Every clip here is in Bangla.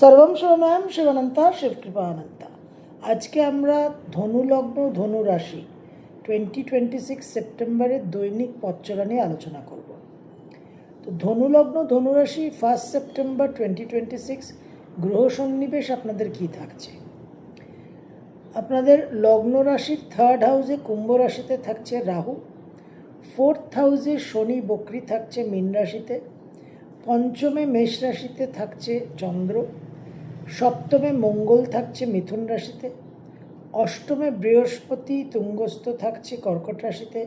সর্বম শিবময়ম শিবানন্তা শিবকৃপানন্তা। আজকে আমরা ধনুলগ্ন ধনু রাশি 2026 সেপ্টেম্বরের দৈনিক পথচলা নিয়ে আলোচনা করব। তো ধনুলগ্ন ধনুরাশি 1 সেপ্টেম্বর 2026 গ্রহ সন্নিবেশ আপনাদের কি থাকছে? আপনাদের লগ্ন রাশির 3rd হাউসে কুম্ভ রাশিতে থাকছে রাহু, 4th হাউসে শনি বক্রী থাকছে মীন রাশিতে, পঞ্চমে মেষ রাশিতে থাকছে চন্দ্র, সপ্তমে মঙ্গল থাকছে মিথুন রাশিতে, অষ্টমে বৃহস্পতি তুঙ্গস্থ থাকছে কর্কট রাশিতে,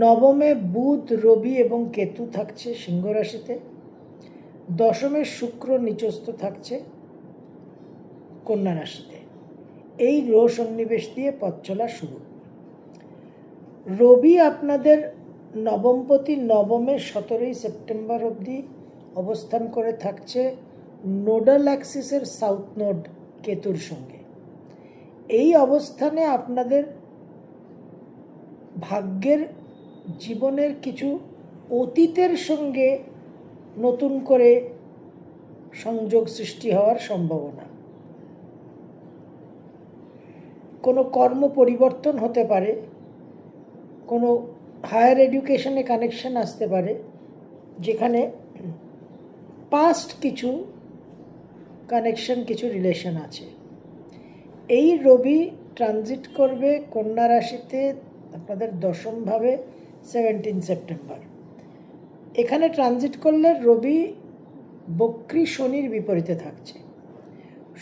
নবমে বুধ রবি এবং কেতু থাকছে সিংহ রাশিতে, দশমে শুক্র নিচস্থ থাকছে কন্যা রাশিতে। এই গ্রহ সন্নিবেশ দিয়ে পথ চলা শুরু। রবি আপনাদের নবমপতি নবমে 17ই সেপ্টেম্বর অবধি অবস্থান করে থাকছে নোডাল অ্যাক্সিসের সাউথ নোড কেতুর সঙ্গে। এই অবস্থানে আপনাদের ভাগ্যের জীবনের কিছু অতীতের সঙ্গে নতুন করে সংযোগ সৃষ্টি হওয়ার সম্ভাবনা, কোনো কর্ম পরিবর্তন হতে পারে, কোনো হায়ার এডুকেশনে কানেকশন আসতে পারে, যেখানে পাস্ট কিছু কানেকশন কিছু রিলেশন আছে। এই রবি ট্রানজিট করবে কন্যা রাশিতে আপনাদের দশমভাবে 17 সেপ্টেম্বর। এখানে ট্রানজিট করলে রবি বক্রী শনির বিপরীতে থাকছে।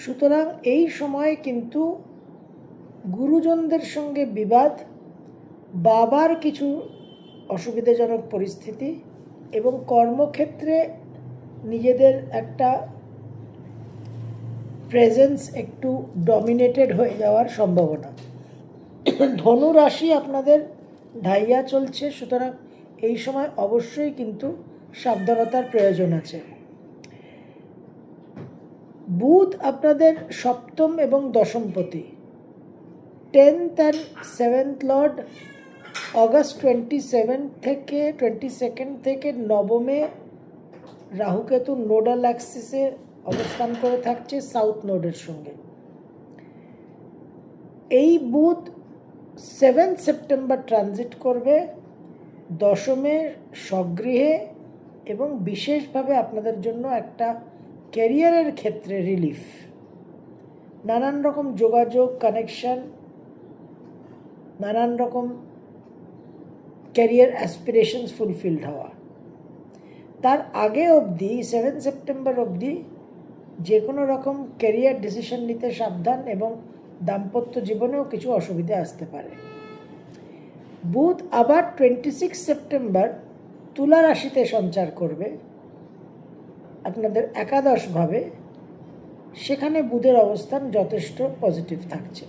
সুতরাং এই সময় কিন্তু গুরুজনদের সঙ্গে বিবাদ, বাবার কিছু অসুবিধাজনক পরিস্থিতি এবং কর্মক্ষেত্রে নিজেদের একটা প্রেজেন্স একটু ডমিনেটেড হয়ে যাওয়ার সম্ভাবনা। ধনু রাশি আপনাদের ঢাইয়া চলছে, সুতরাং এই সময় অবশ্যই কিন্তু সাবধানতার প্রয়োজন আছে। বুধ আপনাদের সপ্তম এবং দশমপতি, 10th and 7th Lord August 27 থেকে 22 থেকে নবমে রাহুকেতু নোডাল অ্যাক্সিসে অবস্থান করে থাকছে সাউথ নোডের সঙ্গে। এই বুধ 7 সেপ্টেম্বর ট্রানজিট করবে দশমে স্বগৃহে এবং বিশেষভাবে আপনাদের জন্য একটা ক্যারিয়ারের ক্ষেত্রে রিলিফ, নানান রকম যোগাযোগ কানেকশন, নানান রকম ক্যারিয়ার অ্যাসপিরেশনস ফুলফিলড হওয়া। তার আগে অবধি 7 সেপ্টেম্বর অবধি যে কোনো রকম ক্যারিয়ার ডিসিশন নিতে সাবধান এবং দাম্পত্য জীবনেও কিছু অসুবিধা আসতে পারে। বুধ আবার 26 সেপ্টেম্বর তুলা রাশিতে সঞ্চার করবে আপনাদের একাদশভাবে। সেখানে বুধের অবস্থান যথেষ্ট পজিটিভ থাকছে।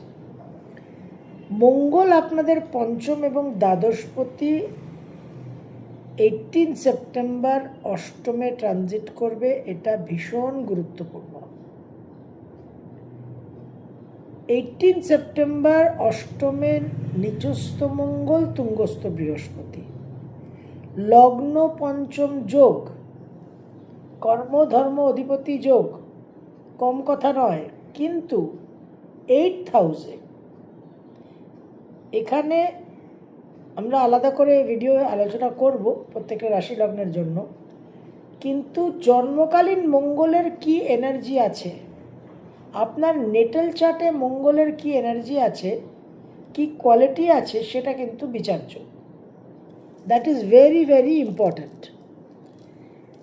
মঙ্গল আপনাদের পঞ্চম এবং দ্বাদশপতি 18 সেপ্টেম্বর অষ্টমে ট্রানজিট করবে। এটা ভীষণ গুরুত্বপূর্ণ। 18 সেপ্টেম্বর অষ্টমের নিচস্থ মঙ্গল তুঙ্গস্থ বৃহস্পতি, লগ্ন পঞ্চম যোগ, কর্মধর্ম অধিপতি যোগ, কম কথা নয়, কিন্তু 8th হাউসে। এখানে আমরা আলাদা করে ভিডিও আলোচনা করব প্রত্যেকটা রাশি লগ্নের জন্য, কিন্তু জন্মকালীন মঙ্গলের কি এনার্জি আছে, আপনার নেটাল চার্টে মঙ্গলের কি এনার্জি আছে, কি কোয়ালিটি আছে, সেটা কিন্তু বিচার্য। That is very very important.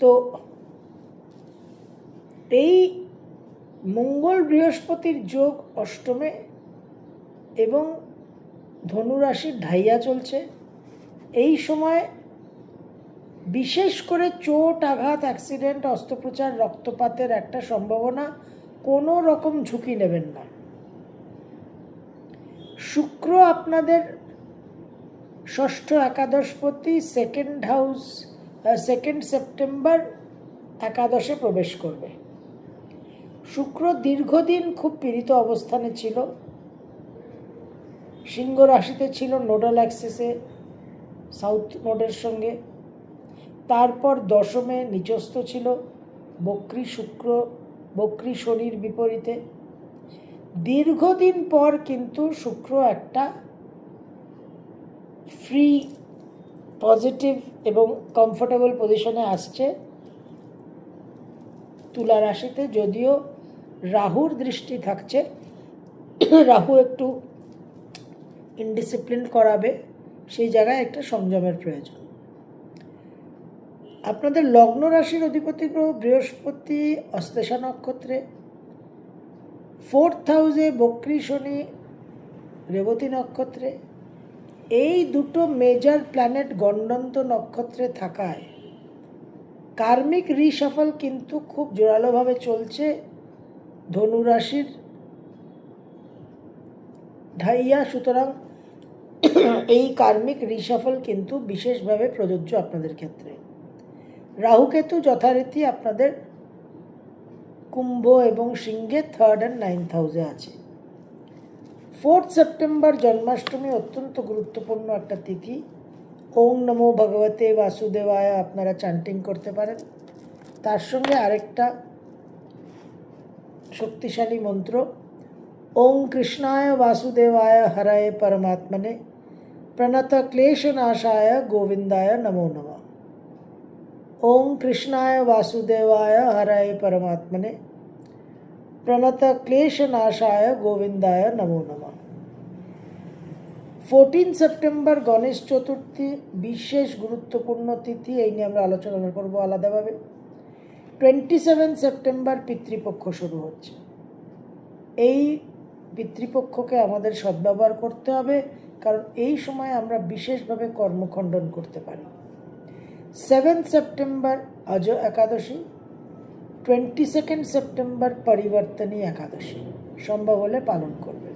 তো এই মঙ্গল বৃহস্পতির যোগ অষ্টমে এবং ধনুরাশির ঢাইয়া চলছে। এই সময় বিশেষ করে চোট আঘাত অ্যাক্সিডেন্ট অস্ত্রোপচার রক্তপাতের একটা সম্ভাবনা, কোনো রকম ঝুঁকি নেবেন না। শুক্র আপনাদের ষষ্ঠ একাদশপতি, 2 সেপ্টেম্বর একাদশে প্রবেশ করবে। শুক্র দীর্ঘদিন খুব পীড়িত অবস্থানে ছিল, সিংহ রাশিতে ছিল নোডাল অ্যাক্সিসে সাউথ নোডের সঙ্গে। তারপর দশমে নিচস্থ ছিল বক্রী শুক্র বক্রী শনির বিপরীতে। দীর্ঘদিন পর কিন্তু শুক্র একটা ফ্রি, পজিটিভ এবং কমফোর্টেবল পজিশনে আসছে তুলা রাশিতে। যদিও রাহুর দৃষ্টি থাকছে, রাহু একটু ইনডিসিপ্লিন করাবে, সেই জায়গায় একটা সংযমের প্রয়োজন। আপনাদের লগ্ন রাশির অধিপতি গ্রহ বৃহস্পতি অশ্লেষা নক্ষত্রে, 4th হাউসে বক্রী শনি রেবতী নক্ষত্রে, এই দুটো মেজর প্ল্যানেট গণ্ডন্ত নক্ষত্রে থাকায় কার্মিক রিশাফল কিন্তু খুব জোরালোভাবে চলছে ধনু রাশির ঢাইয়া। সুতরাং এই কার্মিক রিশাফল কিন্তু বিশেষভাবে প্রযোজ্য আপনাদের ক্ষেত্রে। রাহুকেতু যথারীতি আপনাদের কুম্ভ এবং সিংহে 3rd and 9th হাউসে আছে। 4th সেপ্টেম্বর জন্মাষ্টমী অত্যন্ত গুরুত্বপূর্ণ একটা তিথি। ওং নমো ভগবতে বাসুদেবায় আপনারা চ্যান্টিং করতে পারেন। তার সঙ্গে আরেকটা শক্তিশালী মন্ত্র, ওং কৃষ্ণায় বাসুদেবায় হরায় পরমাত্মনে প্রণত ক্লেশনাশায় গোবিন্দায় নমো নমঃ। ওং কৃষ্ণায় বাসুদেবায় হরায় পরমাত্মনে প্রণত ক্লেশনাশায় গোবিন্দায় নমো নমঃ। 14 সেপ্টেম্বর গণেশ চতুর্থী, বিশেষ গুরুত্বপূর্ণ তিথি, এই নিয়ে আমরা আলোচনা করবো আলাদাভাবে। 27 সেপ্টেম্বর পিতৃপক্ষ শুরু হচ্ছে। এই পিতৃপক্ষকে আমাদের সদ্ব্যবহার করতে হবে, কারণ এই সময় আমরা বিশেষভাবে কর্মখণ্ডন করতে পারি। 7th সেপ্টেম্বর অজ একাদশী, 22nd সেপ্টেম্বর পরিবর্তনী একাদশী, সম্ভব হলে পালন করবেন।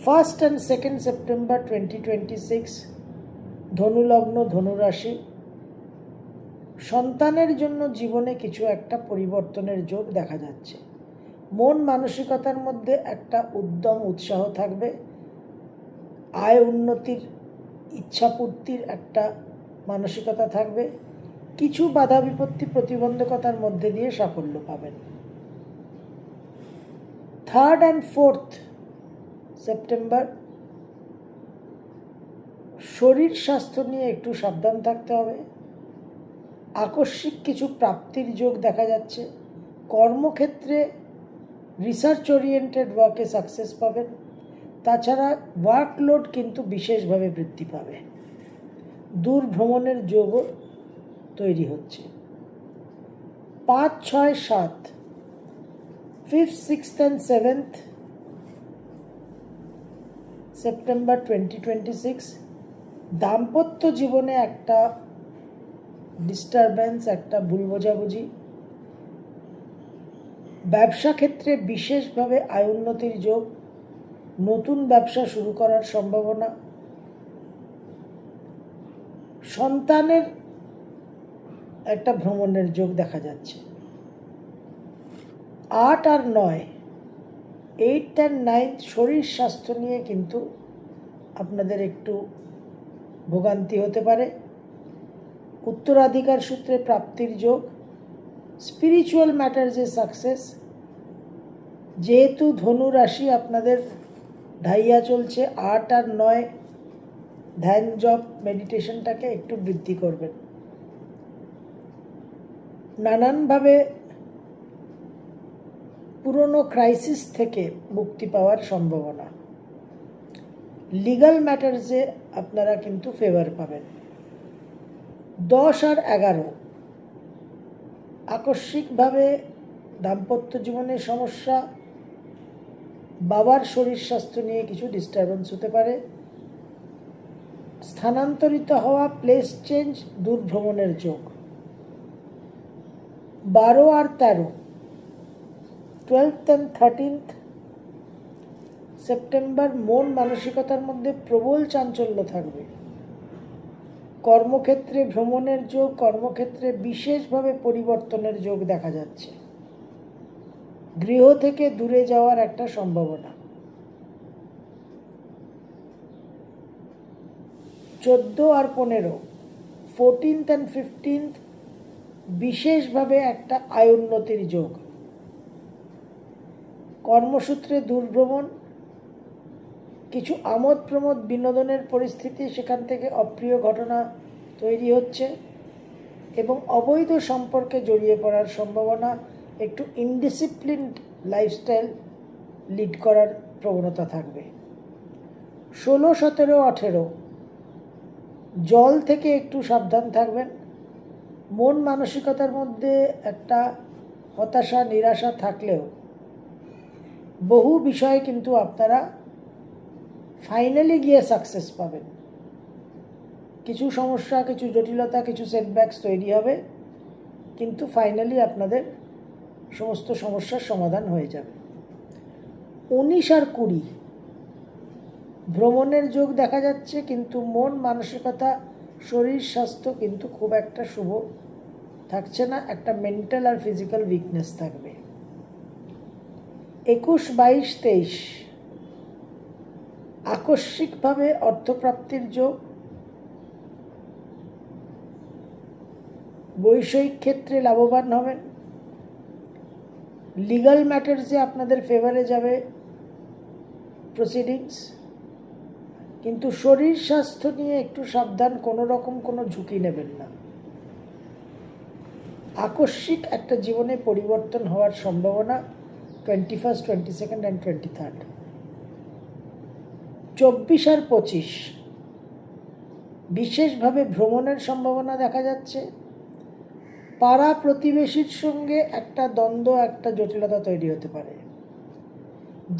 1st and 2nd সেপ্টেম্বর 2026 ধনু লগ্ন ধনু রাশি। সন্তানের জন্য জীবনে কিছু একটা পরিবর্তনের যোগ দেখা যাচ্ছে। মন মানসিকতার মধ্যে একটা উদ্যম উৎসাহ থাকবে, আয় উন্নতির ইচ্ছাপূর্তির একটা মানসিকতা থাকবে, কিছু বাধা বিপত্তি প্রতিবন্ধকতার মধ্যে দিয়ে সাফল্য পাবেন। 3rd and 4th সেপ্টেম্বর শরীর স্বাস্থ্য নিয়ে একটু সাবধান থাকতে হবে। আকস্মিক কিছু প্রাপ্তির যোগ দেখা যাচ্ছে। কর্মক্ষেত্রে রিসার্চ ওরিয়েন্টেড ওয়ার্কে সাকসেস পাবেন। তাছাড়া ওয়ার্কলোড কিন্তু বিশেষভাবে বৃদ্ধি পাবে। দূর ভ্রমণের যোগও তৈরি হচ্ছে। 5, 6, 7, 5th, 6th and 7th September 2026 দাম্পত্য জীবনে একটা ডিস্টারবেন্স, একটা ভুল বোঝাবুঝি। ব্যবসা ক্ষেত্রে বিশেষভাবে আয় উন্নতির যোগ, নতুন ব্যবসা শুরু করার সম্ভাবনা। সন্তানের একটা ভ্রমণের যোগ দেখা যাচ্ছে। 8 আর 9, 8th and 9th শরীর স্বাস্থ্য নিয়ে কিন্তু আপনাদের একটু ভোগান্তি হতে পারে। উত্তরাধিকার সূত্রে প্রাপ্তির যোগ, স্পিরিচুয়াল ম্যাটার্সে সাকসেস। যেহেতু ধনু রাশি আপনাদের ঢাইয়া চলছে, 8 আর 9 ধ্যান জপ মেডিটেশনটাকে একটু বৃদ্ধি করবেন। নানানভাবে পুরনো ক্রাইসিস থেকে মুক্তি পাওয়ার সম্ভাবনা। লিগাল ম্যাটার্সে আপনারা কিন্তু ফেভার পাবেন। 10 আর 11 আকস্মিকভাবে দাম্পত্য জীবনের সমস্যা, বাবার শরীর স্বাস্থ্য নিয়ে কিছু ডিস্টারবেন্স হতে পারে। স্থানান্তরিত হওয়া, প্লেস চেঞ্জ, দূর ভ্রমণের যোগ। 12 আর 13, 12th and 13th সেপ্টেম্বর মন মানসিকতার মধ্যে প্রবল চাঞ্চল্য থাকবে। কর্মক্ষেত্রে ভ্রমণের যোগ, কর্মক্ষেত্রে বিশেষভাবে পরিবর্তনের যোগ দেখা যাচ্ছে। গৃহ থেকে দূরে যাওয়ার একটা সম্ভাবনা। 14 আর 15, 14th and 15th বিশেষভাবে একটা আয়োন্নতির যোগ, কর্মসূত্রে দূরভ্রমণ, কিছু আমোদ প্রমোদ বিনোদনের পরিস্থিতি, সেখান থেকে অপ্রিয় ঘটনা তৈরি হচ্ছে এবং অবৈধ সম্পর্কে জড়িয়ে পড়ার সম্ভাবনা, একটু ইনডিসিপ্লিনড লাইফস্টাইল লিড করার প্রবণতা থাকবে। 16, 17, 18 জল থেকে একটু সাবধান থাকবেন। মন মানসিকতার মধ্যে একটা হতাশা নিরাশা থাকলেও বহু বিষয়ে কিন্তু আপনারা ফাইনালি গিয়ে সাকসেস পাবেন। কিছু সমস্যা, কিছু জটিলতা, কিছু সেটব্যাকস তৈরি হবে, কিন্তু ফাইনালি আপনাদের সমস্ত সমস্যার সমাধান হয়ে যাবে। 19 আর 20 ভ্রমণের যোগ দেখা যাচ্ছে, কিন্তু মন মানসিকতা শরীর স্বাস্থ্য কিন্তু খুব একটা শুভ থাকছে না, একটা মেন্টাল আর ফিজিক্যাল উইকনেস থাকবে। 21, 22, 23 আকস্মিকভাবে অর্থপ্রাপ্তির যোগ, বৈষয়িক ক্ষেত্রে লাভবান হবেন, লিগাল ম্যাটার্সে আপনাদের ফেভারে যাবে প্রসিডিংস, কিন্তু শরীর স্বাস্থ্য নিয়ে একটু সাবধান, কোনো রকম কোনো ঝুঁকি নেবেন না। আকস্মিক একটা জীবনে পরিবর্তন হওয়ার সম্ভাবনা 21, 22 and 23। 24 আর 25 বিশেষভাবে ভ্রমণের সম্ভাবনা দেখা যাচ্ছে। পাড়া প্রতিবেশীর সঙ্গে একটা দ্বন্দ্ব, একটা জটিলতা তৈরি হতে পারে।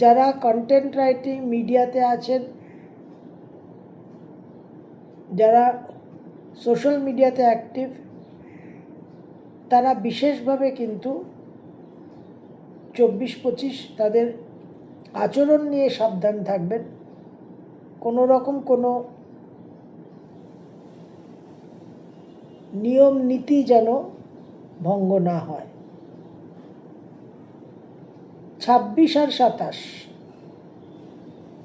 যারা কন্টেন্ট রাইটিং মিডিয়াতে আছেন, যারা সোশ্যাল মিডিয়াতে অ্যাক্টিভ, তারা বিশেষভাবে কিন্তু 24-25 তাদের আচরণ নিয়ে সাবধান থাকবেন, কোনো রকম কোনো নিয়ম নীতি যেন ভঙ্গ না হয়। 26 আর 27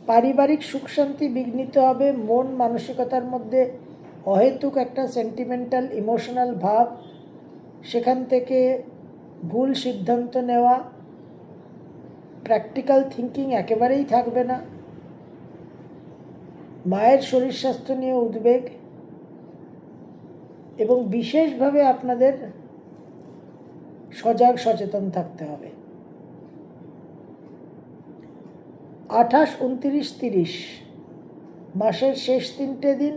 পারিবারিক সুখ শান্তি বিঘ্নিত হবে। মন মানসিকতার মধ্যে অহেতুক একটা সেন্টিমেন্টাল ইমোশনাল ভাব, সেখান থেকে ভুল সিদ্ধান্ত নেওয়া, প্র্যাকটিক্যাল থিঙ্কিং একেবারেই থাকবে না। মায়ের শরীর স্বাস্থ্য নিয়ে উদ্বেগ, এবং বিশেষভাবে আপনাদের সজাগ সচেতন থাকতে হবে। 28, 29, 30 মাসের শেষ 3টে দিন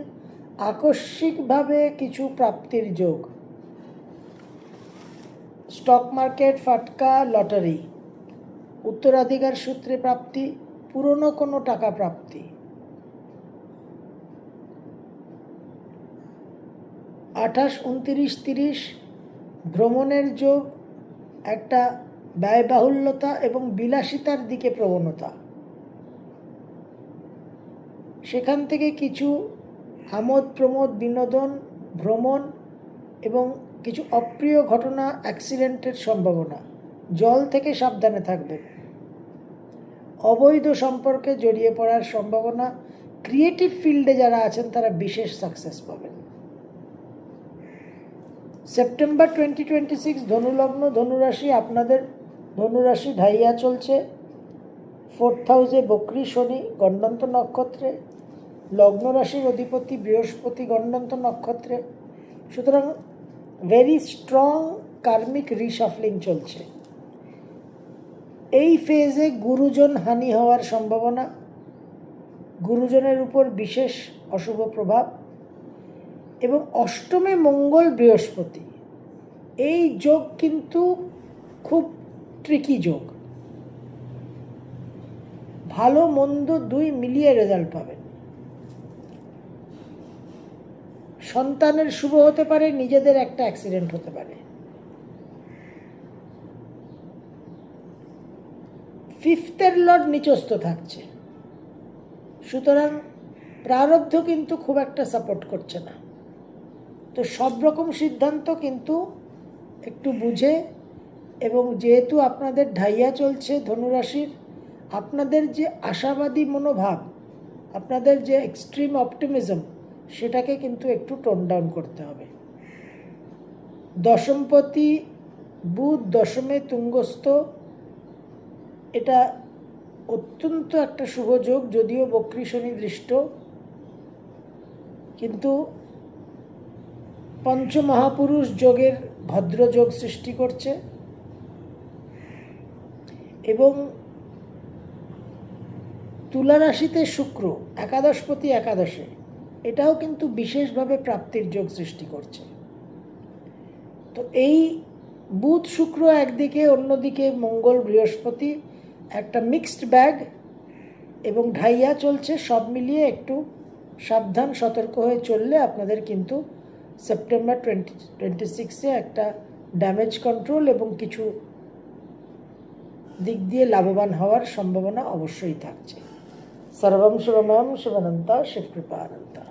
আকস্মিকভাবে কিছু প্রাপ্তির যোগ, স্টক মার্কেট, ফাটকা, লটারি, উত্তরাধিকার সূত্রে প্রাপ্তি, পুরনো কোনো টাকা প্রাপ্তি। 28, 29, 30 ভ্রমণের যোগ, একটা ব্যয়বাহুল্যতা এবং বিলাসিতার দিকে প্রবণতা, সেখান থেকে কিছু আমোদ প্রমোদ বিনোদন, ভ্রমণ এবং কিছু অপ্রিয় ঘটনা, অ্যাক্সিডেন্টের সম্ভাবনা। জল থেকে সাবধানে থাকবেন। অবৈধ সম্পর্কে জড়িয়ে পড়ার সম্ভাবনা। ক্রিয়েটিভ ফিল্ডে যারা আছেন তারা বিশেষ সাকসেস পাবেন। সেপ্টেম্বর 2026 ধনুলগ্ন ধনুরাশি, আপনাদের ধনুরাশি ঢাইয়া চলছে। 4th হাউসে বকরি শনি গণ্ডন্ত নক্ষত্রে, লগ্ন রাশির অধিপতি বৃহস্পতি গণ্ডন্ত নক্ষত্রে। সুতরাং ভেরি স্ট্রং কার্মিক রিশাফলিং চলছে। এই ফেজে গুরুজন হানি হওয়ার সম্ভাবনা, গুরুজনের উপর বিশেষ অশুভ প্রভাব, এবং অষ্টমে মঙ্গল বৃহস্পতি, এই যোগ কিন্তু খুব ট্রিকি যোগ। ভালো মন্দ দুই মিলিয়ে রেজাল্ট পাবেন। সন্তানের শুভ হতে পারে, নিজেদের একটা অ্যাক্সিডেন্ট হতে পারে। 5th লর্ড নিচস্থ থাকছে, সুতরাং প্রারব্ধ কিন্তু খুব একটা সাপোর্ট করছে না। তো সব রকম সিদ্ধান্ত কিন্তু একটু বুঝে, এবং যেহেতু আপনাদের ঢাইয়া চলছে ধনুরাশির, আপনাদের যে আশাবাদী মনোভাব, আপনাদের যে এক্সট্রিম অপটিমিজম, সেটাকে কিন্তু একটু টোন ডাউন করতে হবে। দশমপতি বুধ দশমে তুঙ্গস্থ, এটা অত্যন্ত একটা শুভ যোগ, যদিও বক্রী শনি দৃষ্ট, কিন্তু পঞ্চমহাপুরুষ যোগের ভদ্রযোগ সৃষ্টি করছে। এবং তুলা রাশিতে শুক্র একাদশপতি একাদশে, এটাও কিন্তু বিশেষভাবে প্রাপ্তির যোগ সৃষ্টি করছে। তো এই বুধ শুক্র একদিকে, অন্যদিকে মঙ্গল বৃহস্পতি, একটা মিক্সড ব্যাগ এবং ঢাইয়া চলছে। সব মিলিয়ে একটু সাবধান সতর্ক হয়ে চললে আপনাদের কিন্তু সেপ্টেম্বর 2026-এ একটা ড্যামেজ কন্ট্রোল এবং কিছু দিক দিয়ে লাভবান হওয়ার সম্ভাবনা অবশ্যই থাকছে। সর্বম শিবময়ম শিবানন্তা শিবকৃপানন্তা।